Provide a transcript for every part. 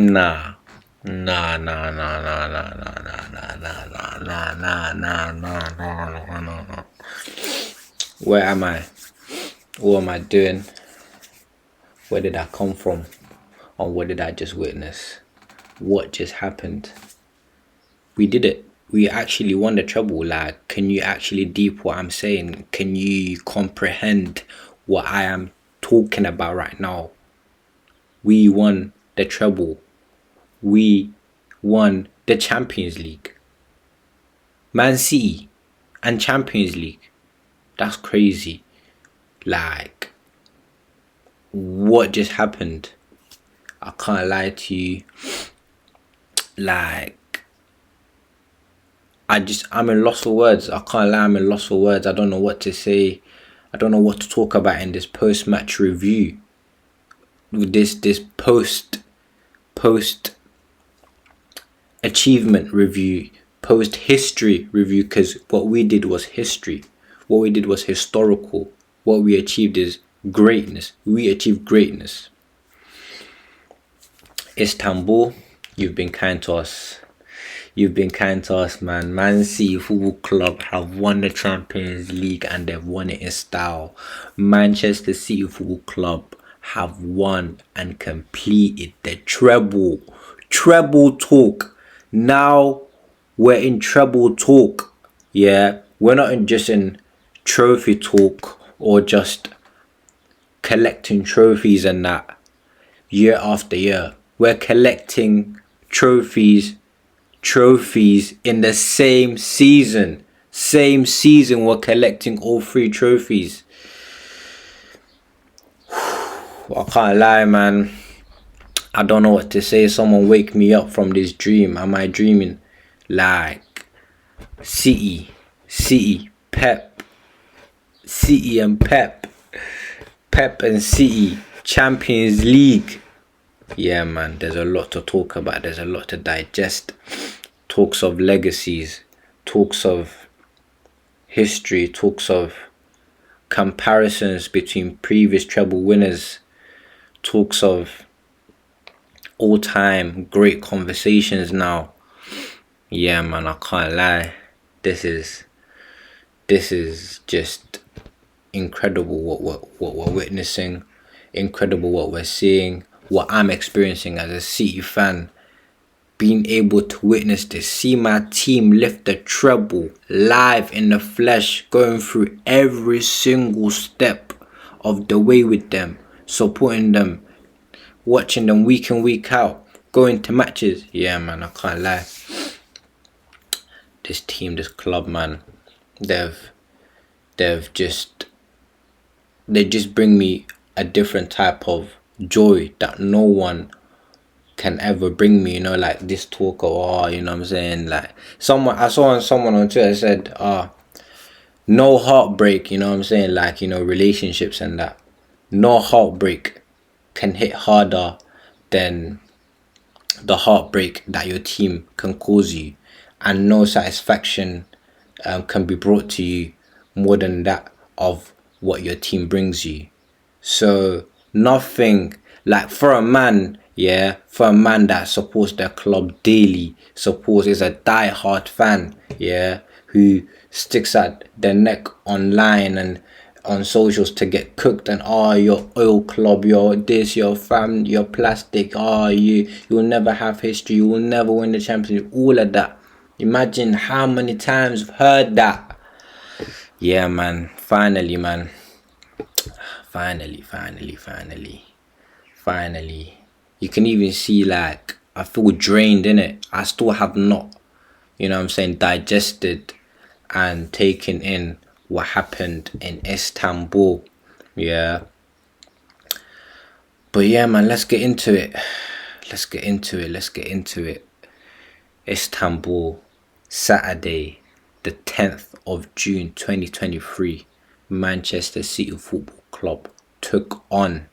Nah. Nah, nah, nah, nah, nah, nah, nah, nah, nah, nah, nah, nah, nah, nah, nah, nah. Where am I? What am I doing? Where did I come from? And what did I just witness? What just happened? We did it. We actually won the treble. Like, can you actually deep what I'm saying? Can you comprehend what I am talking about right now? We won the treble. We won the Champions League. Man City and Champions League. That's crazy. Like, what just happened? I can't lie to you. Like, I'm in loss for words. I can't lie, I'm in loss for words. I don't know what to say. I don't know what to talk about in this post-match review. This post achievement review, post history review, because what we did was history. What we did was historical. What we achieved is greatness. We achieved greatness. Istanbul, you've been kind to us. You've been kind to us, man. Man City Football Club have won the Champions League and they've won it in style. Manchester City Football Club have won and completed the treble. Treble talk. Now we're in treble talk. Yeah, we're not just in trophy talk or just collecting trophies and that year after year. We're collecting trophies in the same season. We're collecting all 3 trophies. I can't lie, man. I don't know what to say. Someone wake me up from this dream. Am I dreaming? Like, City, Pep, City and Pep and City, Champions League. Yeah, man, there's a lot to talk about. There's a lot to digest. Talks of legacies, talks of history, talks of comparisons between previous treble winners, talks of all-time great conversations now. Yeah, man, I can't lie. This is just incredible what we're witnessing, incredible what we're seeing, what I'm experiencing as a City fan. Being able to witness this, see my team lift the treble live in the flesh, going through every single step of the way with them, supporting them, watching them week in, week out, going to matches. Yeah, man, I can't lie. This team, this club, man, they just bring me a different type of joy that no one can ever bring me, like this talk of, you know what I'm saying, like I saw someone on Twitter said, no heartbreak, you know what I'm saying, like, relationships and that, no heartbreak can hit harder than the heartbreak that your team can cause you, and no satisfaction can be brought to you more than that of what your team brings you. So nothing, like, for a man that supports their club daily, is a die-hard fan, who sticks at their neck online and on socials to get cooked, and your oil club, your this, your fam, your plastic, you'll never have history, you will never win the championship, all of that. Imagine how many times I've heard that. Yeah, man, finally, man. Finally. You can even see, like, I feel drained, innit? I still have not, digested and taken in what happened in Istanbul. Yeah. But yeah, man, let's get into it. Istanbul, Saturday, the 10th of June 2023. Manchester City Football Club took on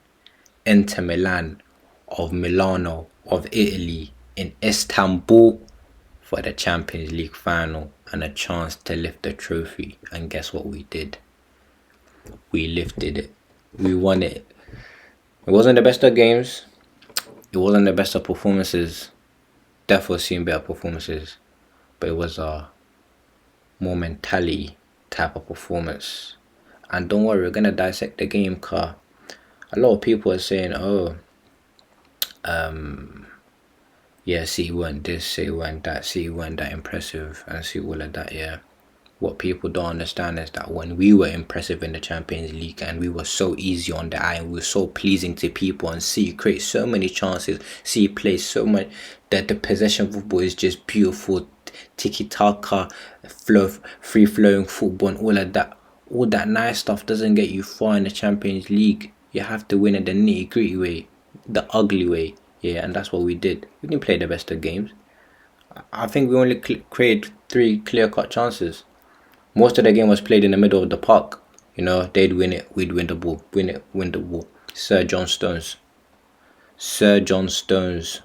Inter Milan of Milano of Italy in Istanbul for the Champions League final and a chance to lift the trophy. And guess what we did? We lifted it. We won it. It wasn't the best of games. it wasn't the best of performances. Definitely seen better performances, but it was a more mentality type of performance. And don't worry, we're gonna dissect the game, car. A lot of people are saying, "Oh, yeah, City weren't this, City weren't that, City weren't that impressive," and see all of that. Yeah, what people don't understand is that when we were impressive in the Champions League and we were so easy on the eye and we were so pleasing to people, and see create so many chances, see play so much, that the possession football is just beautiful, tiki taka, flow, free flowing football, and all that nice stuff doesn't get you far in the Champions League. You have to win it the nitty gritty way, the ugly way. Yeah, and that's what we did. We didn't play the best of games. I think we only created 3 clear-cut chances. Most of the game was played in the middle of the park. You know, they'd win it, we'd win the ball. Win it, win the ball. Sir John Stones. Sir John Stones.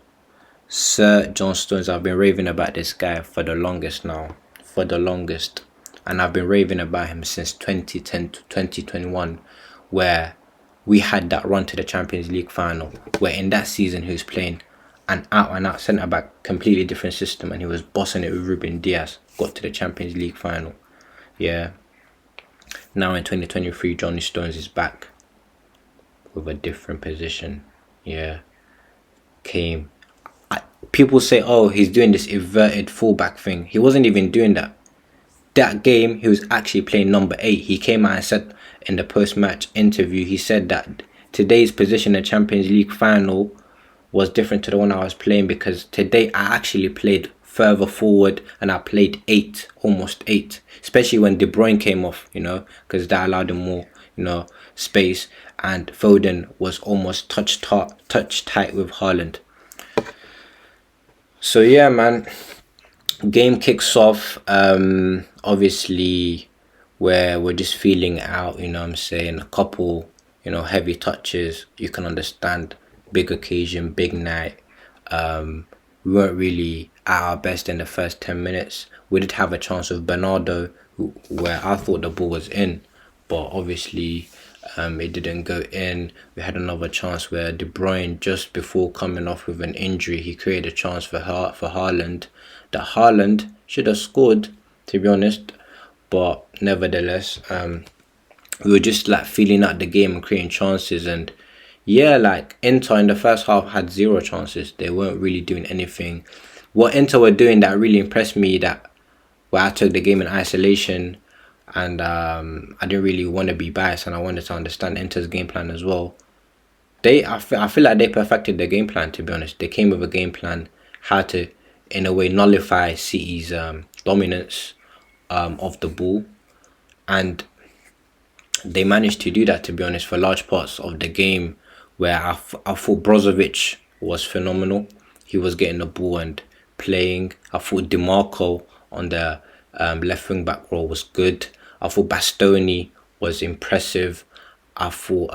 Sir John Stones. I've been raving about this guy for the longest now. For the longest. And I've been raving about him since 2010 to 2021, where we had that run to the Champions League final, where in that season he was playing an out and out centre back, completely different system, and he was bossing it with Ruben Diaz. Got to the Champions League final. Yeah. Now in 2023, Johnny Stones is back with a different position. Yeah. People say, oh, he's doing this inverted fullback thing. He wasn't even doing that. That game, he was actually playing number 8. He came out and said in the post-match interview, he said that today's position in the Champions League final was different to the one I was playing, because today I actually played further forward and I played 8, almost 8, especially when De Bruyne came off, you know, because that allowed him more, you know, space, and Foden was almost touch tight with Haaland. So yeah, man, game kicks off. Obviously where we're just feeling it out, you know what I'm saying, a couple, you know, heavy touches, you can understand, big occasion, big night. We weren't really at our best in the first 10 minutes. We did have a chance with Bernardo where I thought the ball was in, but obviously it didn't go in. We had another chance where De Bruyne, just before coming off with an injury, he created a chance for Haaland that Haaland should have scored, to be honest, but nevertheless, we were just like feeling out the game and creating chances. And yeah, like Inter in the first half had 0 chances. They weren't really doing anything. What Inter were doing that really impressed me, that where I took the game in isolation, and I didn't really want to be biased, and I wanted to understand Inter's game plan as well. I feel like they perfected their game plan, to be honest. They came with a game plan how to, in a way, nullify City's dominance of the ball, and they managed to do that, to be honest, for large parts of the game, where I thought Brozovic was phenomenal. He was getting the ball and playing. I thought DiMarco on the left wing back role was good. I thought Bastoni was impressive. I thought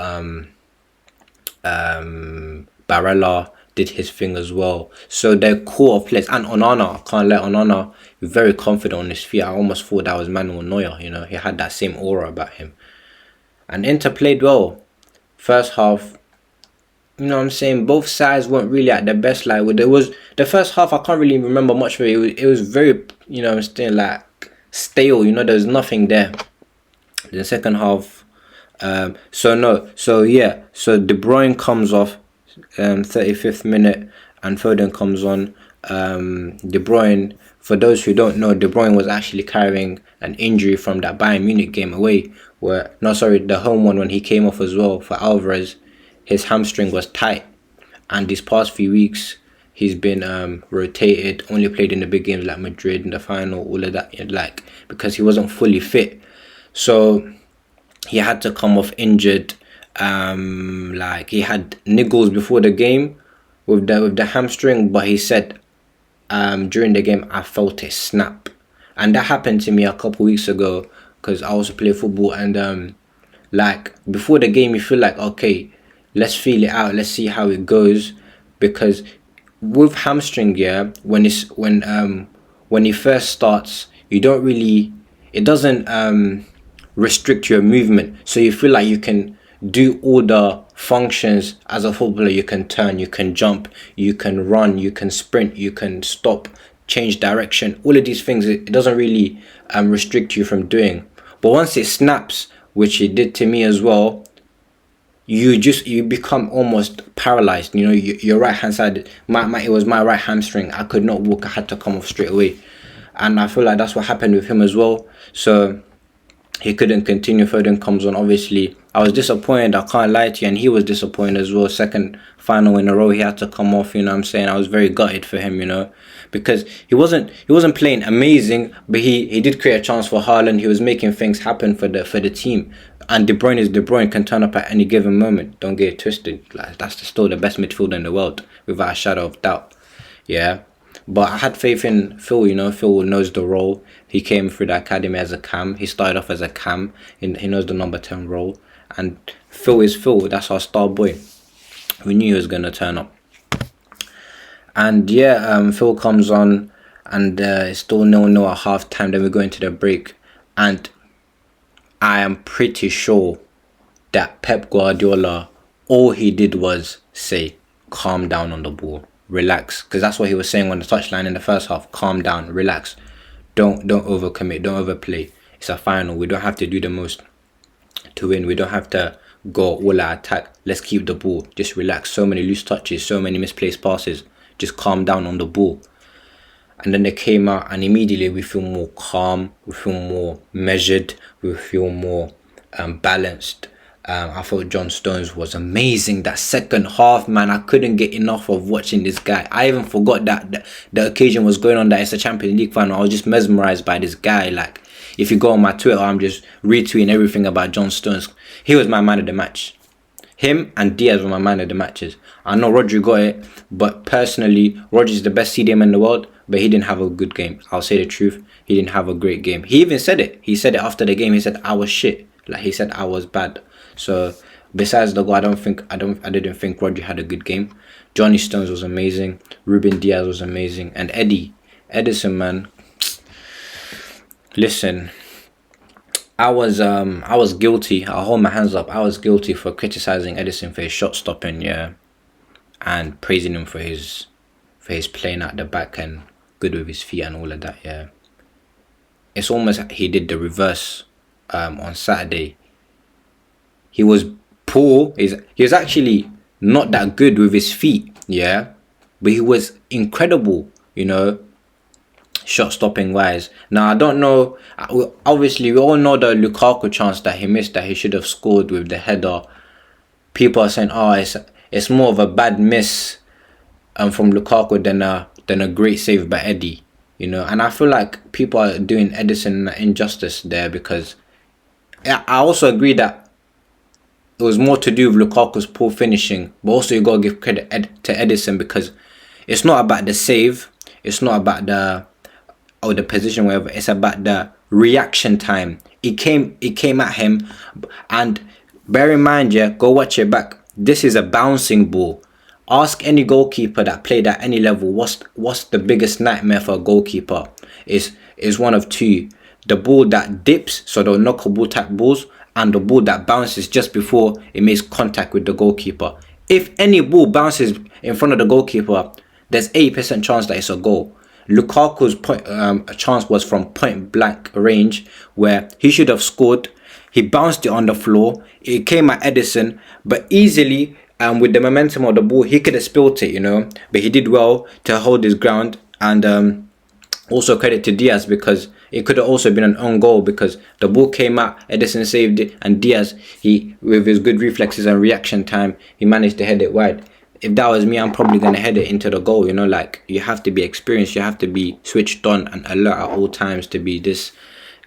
Barella did his thing as well. So their core of players, and Onana, I can't let Onana be very confident on his feet. I almost thought that was Manuel Neuer, you know, he had that same aura about him. And Inter played well. First half, you know what I'm saying, both sides weren't really at their best. Like, there was the first half, I can't really remember much of it. It was very, you know what I'm saying, like stale, you know, there's nothing there. The second half, so De Bruyne comes off 35th minute and Foden comes on. De Bruyne, for those who don't know, De Bruyne was actually carrying an injury from that Bayern Munich game away, the home one, when he came off as well for Alvarez. His hamstring was tight, and these past few weeks he's been rotated, only played in the big games like Madrid in the final, all of that, like, because he wasn't fully fit. So he had to come off injured. Like, he had niggles before the game with the hamstring, but he said during the game, I felt it snap. And that happened to me a couple weeks ago, because I also play football, and like before the game you feel like, okay, let's feel it out, let's see how it goes, because with hamstring, yeah, when it first starts, you don't really, it doesn't restrict your movement, so you feel like you can do all the functions as a footballer. You can turn, you can jump, you can run, you can sprint, you can stop, change direction. All of these things, it doesn't really restrict you from doing. But once it snaps, which it did to me as well, you become almost paralyzed. You know, your right hand side, it was my right hamstring. I could not walk. I had to come off straight away, and I feel like that's what happened with him as well. So he couldn't continue. Foden comes on. Obviously, I was disappointed. I can't lie to you, and he was disappointed as well. Second final in a row, he had to come off. You know what I'm saying? I was very gutted for him. You know, because he wasn't playing amazing, but he did create a chance for Haaland. He was making things happen for the team. And De Bruyne can turn up at any given moment. Don't get it twisted. Like, that's still the best midfielder in the world, without a shadow of doubt. Yeah. But I had faith in Phil, you know. Phil knows the role. He came through the academy as a cam. He started off as a cam. He knows the number 10 role. And Phil is Phil. That's our star boy. We knew he was going to turn up. And yeah, Phil comes on, and it's still 0-0 at half time. Then we go into the break. And I am pretty sure that Pep Guardiola, all he did was say, calm down on the ball, relax. Because that's what he was saying on the touchline in the first half. Calm down, relax. Don't overcommit, don't overplay. It's a final. We don't have to do the most to win. We don't have to go all out attack. Let's keep the ball. Just relax. So many loose touches, so many misplaced passes. Just calm down on the ball. And then they came out, and immediately we feel more calm, we feel more measured, we feel more balanced. I thought John Stones was amazing. That second half, man, I couldn't get enough of watching this guy. I even forgot that the occasion was going on, that it's a Champions League final. I was just mesmerized by this guy. Like, if you go on my Twitter, I'm just retweeting everything about John Stones. He was my man of the match. Him and Diaz were my man of the matches. I know Rodri got it, but personally, Rodri is the best CDM in the world, but he didn't have a good game. I'll say the truth. He didn't have a great game. He even said it. He said it after the game. He said, I was shit. Like, he said, I was bad. So, besides the goal, I didn't think Rodri had a good game. Johnny Stones was amazing. Ruben Diaz was amazing. And Edison, man. Listen, I was guilty. I'll hold my hands up. I was guilty for criticizing Edison for his shot stopping, yeah, and praising him for his playing at the back and good with his feet and all of that, yeah. It's almost like he did the reverse on Saturday. He was poor. He was actually not that good with his feet, yeah, but he was incredible, you know, shot stopping wise. Now, I don't know, obviously we all know the Lukaku chance that he missed, that he should have scored with the header. People are saying, oh, it's more of a bad miss from Lukaku than a great save by Eddie, you know. And I feel like people are doing Edison an injustice there, because I also agree that it was more to do with Lukaku's poor finishing, but also you gotta give credit to Edison, because it's not about the save, it's not about the position, whatever. It's about the reaction time. It came at him, and bear in mind, yeah, go watch it back. This is a bouncing ball. Ask any goalkeeper that played at any level, what's the biggest nightmare for a goalkeeper? Is one of two: the ball that dips, so the knockable type balls, and the ball that bounces just before it makes contact with the goalkeeper. If any ball bounces in front of the goalkeeper, there's 80% chance that it's a goal. Lukaku's chance was from point blank range, where he should have scored. He bounced it on the floor. It came at Edison, but easily, with the momentum of the ball, he could have spilled it, you know. But he did well to hold his ground. And also credit to Diaz, because it could have also been an own goal, because the ball came out, Edison saved it, and Diaz, he, with his good reflexes and reaction time, he managed to head it wide. If that was me, I'm probably going to head it into the goal, you know. Like, you have to be experienced, you have to be switched on and alert at all times to be this,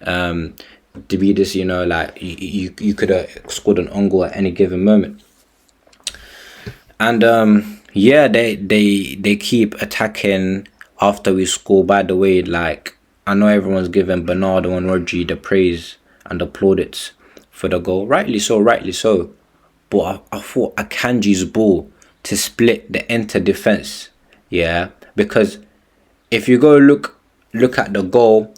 you know, like, you could have scored an own goal at any given moment. And yeah, they keep attacking after we score. By the way, like, I know everyone's giving Bernardo and Rodri the praise and the plaudits for the goal. Rightly so. But I thought Akanji's ball to split the Inter defense, yeah, because if you go look at the goal,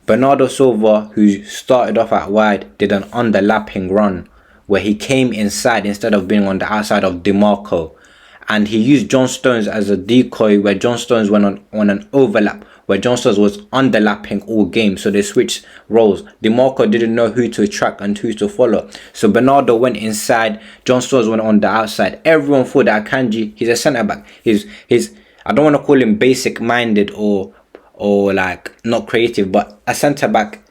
Bernardo Silva, who started off at wide, did an underlapping run, where he came inside instead of being on the outside of DeMarco. And he used John Stones as a decoy, where John Stones went on an overlap, where John Stones was underlapping all game. So they switched roles. DeMarco didn't know who to track and who to follow. So Bernardo went inside, John Stones went on the outside. Everyone thought that Akanji, he's a centre-back. He's I don't want to call him basic-minded or like not creative, but a centre-back,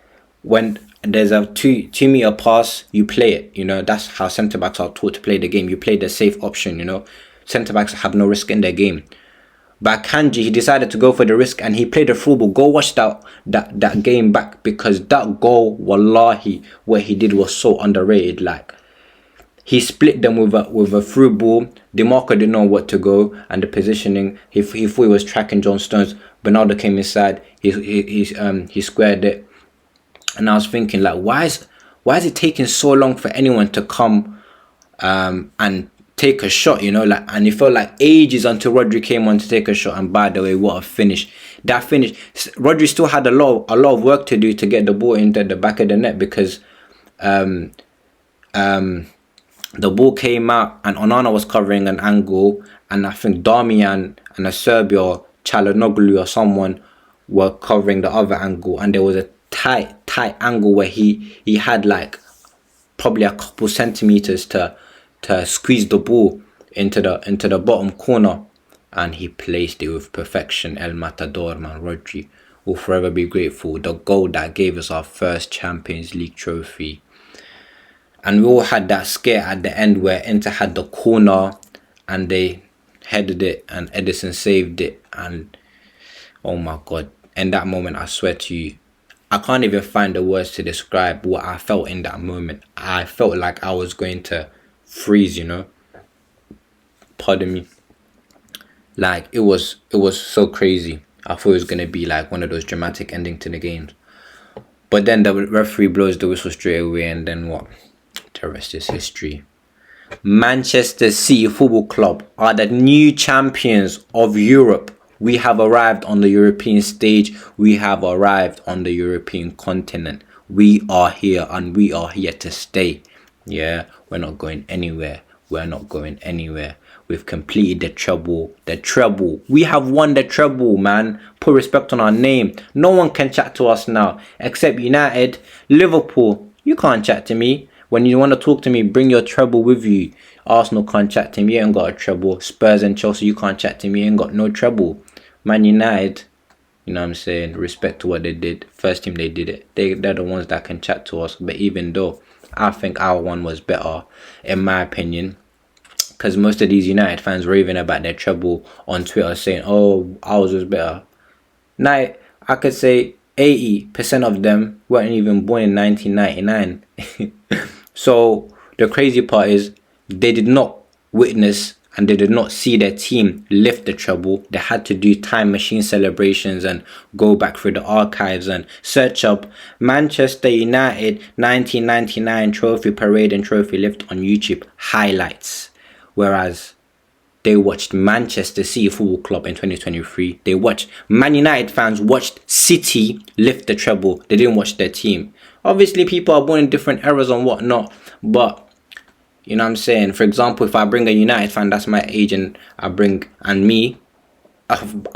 when there's a 2 meter pass, you play it. You know, that's how centre-backs are taught to play the game. You play the safe option, you know. Centre-backs have no risk in their game. But Kanji, he decided to go for the risk and he played a through ball. Go watch that game back, because that goal, wallahi, what he did was so underrated. Like, he split them with a through ball. DeMarco didn't know what to go, and the positioning, he thought he was tracking John Stones. Bernardo came inside, he squared it. And I was thinking, like, why is it taking so long for anyone to come and take a shot, you know? Like, and it felt like ages until Rodri came on to take a shot. And by the way, what a finish! That finish, Rodri still had a lot of work to do to get the ball into the back of the net, because the ball came out and Onana was covering an angle, and I think Darmian and a Serbia, Çalhanoğlu or someone, were covering the other angle, and there was a tight angle where he had like probably a couple centimeters to squeeze the ball into the bottom corner, and he placed it with perfection. El Matador, man, Rodri will forever be grateful. The goal that gave us our first Champions League trophy. And we all had that scare at the end where Inter had the corner and they headed it and Edison saved it. And oh my God, in that moment, I swear to you, I can't even find the words to describe what I felt in that moment. I felt like I was going to freeze, you know. Pardon me. Like, it was so crazy. I thought it was going to be like one of those dramatic endings to the games. But then the referee blows the whistle straight away, and then what? The rest is history. Manchester City Football Club are the new champions of Europe. We have arrived on the European stage. We have arrived on the European continent. We are here, and we are here to stay. Yeah, we're not going anywhere. We're not going anywhere. We've completed the treble. The treble. We have won the treble, man. Put respect on our name. No one can chat to us now except United. Liverpool, you can't chat to me. When you want to talk to me, bring your treble with you. Arsenal can't chat to me, you ain't got a treble. Spurs and Chelsea, you can't chat to me, you ain't got no treble. Man United, you know what I'm saying, respect to what they did. First team they did it. They're the ones that can chat to us. But even though, I think our one was better, in my opinion. Because most of these United fans raving about their treble on Twitter, saying, oh, ours was better. Now, I could say 80% of them weren't even born in 1999. So the crazy part is they did not witness and they did not see their team lift the treble. They had to do time machine celebrations and go back through the archives and search up Manchester United 1999 trophy parade and trophy lift on YouTube highlights. Whereas they watched Manchester City Football Club in 2023. They watched Man United fans watched City lift the treble. They didn't watch their team. Obviously, people are born in different eras and whatnot. But, you know what I'm saying? For example, if I bring a United fan, that's my age, and me,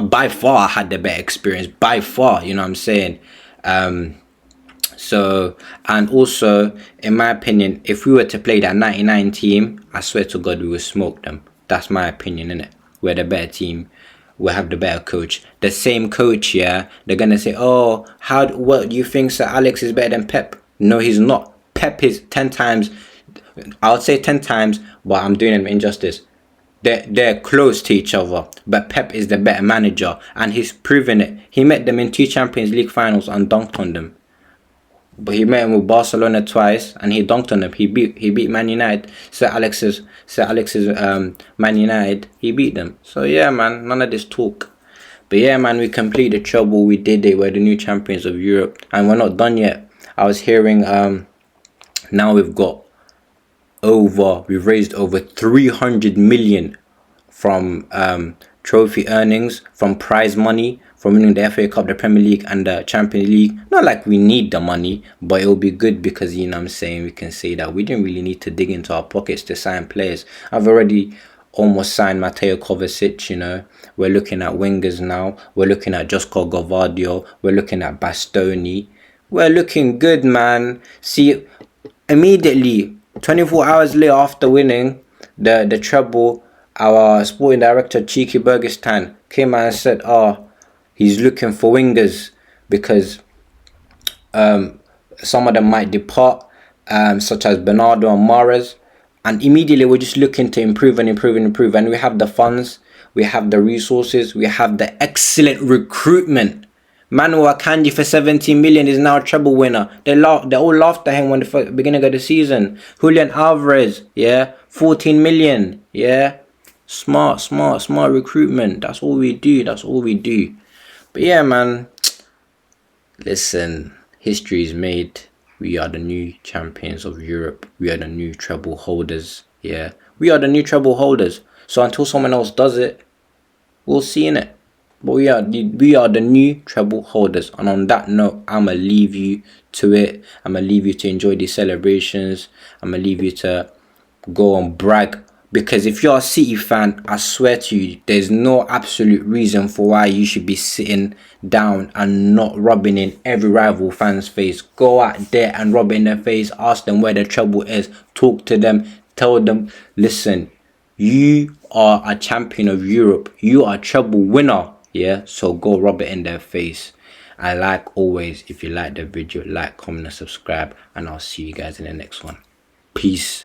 by far I had the better experience. By far, you know what I'm saying? So, and also, in my opinion, if we were to play that 99 team, I swear to God, we would smoke them. That's my opinion, innit? We're the better team. We'll have the better coach. The same coach, yeah? They're going to say, oh, what do you think Sir Alex is better than Pep? No, he's not. Pep is 10 times, I would say 10 times, but I'm doing him injustice. They're close to each other, but Pep is the better manager, and he's proven it. He met them in 2 Champions League finals and dunked on them. But he met him with Barcelona twice, and he dunked on them. He beat Man United. Sir Alex's Man United. He beat them. So yeah, man, none of this talk. But yeah, man, we completed the treble. We did it. We're the new champions of Europe, and we're not done yet. I was hearing now we've raised over 300 million from trophy earnings, from prize money, from winning the FA Cup, the Premier League and the Champions League. Not like we need the money, but it'll be good because, you know what I'm saying, we can say that we didn't really need to dig into our pockets to sign players. I've already almost signed Mateo Kovacic, you know. We're looking at wingers now. We're looking at Josko Gvardiol. We're looking at Bastoni. We're looking good, man. See, immediately, 24 hours later after winning the treble, our sporting director, Cheeky Bergistan, came out and said, he's looking for wingers because some of them might depart, such as Bernardo and Mahrez. And immediately we're just looking to improve and improve and improve. And we have the funds, we have the resources, we have the excellent recruitment. Manuel Akanji for 17 million is now a treble winner. They all laughed at him when the beginning of the season. Julian Alvarez, yeah, 14 million, yeah. Smart recruitment. That's all we do. That's all we do. But yeah, man. Listen, history is made. We are the new champions of Europe. We are the new treble holders. Yeah, we are the new treble holders. So until someone else does it, we'll see in it. But we are the new treble holders. And on that note, I'ma leave you to it. I'ma leave you to enjoy these celebrations. I'ma leave you to go and brag. Because if you're a City fan, I swear to you, there's no absolute reason for why you should be sitting down and not rubbing in every rival fan's face. Go out there and rub it in their face. Ask them where the trouble is. Talk to them. Tell them, listen, you are a champion of Europe. You are a treble winner. Yeah, so go rub it in their face. And like always, if you like the video, like, comment and subscribe. And I'll see you guys in the next one. Peace.